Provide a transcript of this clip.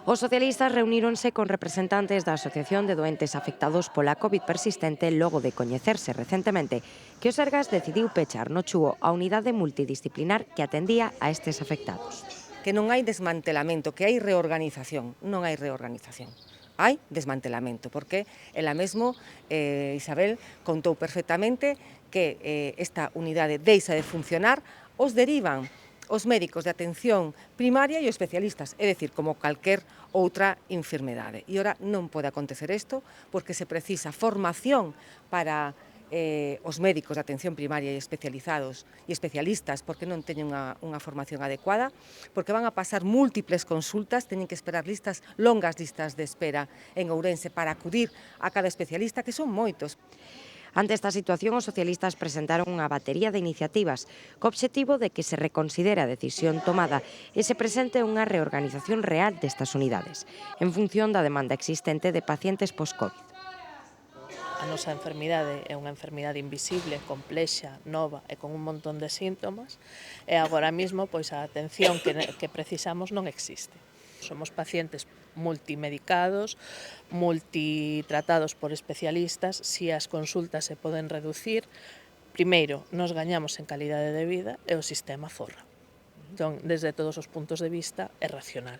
Os socialistas reuníronse con representantes da Asociación de Doentes Afectados pola COVID persistente logo de coñecerse recentemente que o Sergas decidiu pechar no Chúo a unidade multidisciplinar que atendía a estes afectados. Que non hai desmantelamento, que hai reorganización. Non hai reorganización. Hai desmantelamento, porque ela mesmo, Isabel, contou perfectamente que esta unidade deixa de funcionar, os derivan os médicos de atención primaria e os especialistas, é dicir, como calquer outra enfermedade. E ora non pode acontecer isto porque se precisa formación para os médicos de atención primaria e especializados e especialistas porque non teñen unha formación adecuada, porque van a pasar múltiples consultas, teñen que esperar longas listas de espera en Ourense para acudir a cada especialista, que son moitos. Ante esta situación, os socialistas presentaron unha batería de iniciativas co obxectivo de que se reconsidere a decisión tomada e se presente unha reorganización real destas unidades, en función da demanda existente de pacientes post-COVID. A nosa enfermidade é unha enfermidade invisible, complexa, nova e con un montón de síntomas e agora mesmo pois a atención que precisamos non existe. Somos pacientes multimedicados, multitratados por especialistas. Si as consultas se poden reducir, primeiro, nos gañamos en calidade de vida e o sistema zorra. Entón, desde todos os puntos de vista, é racional.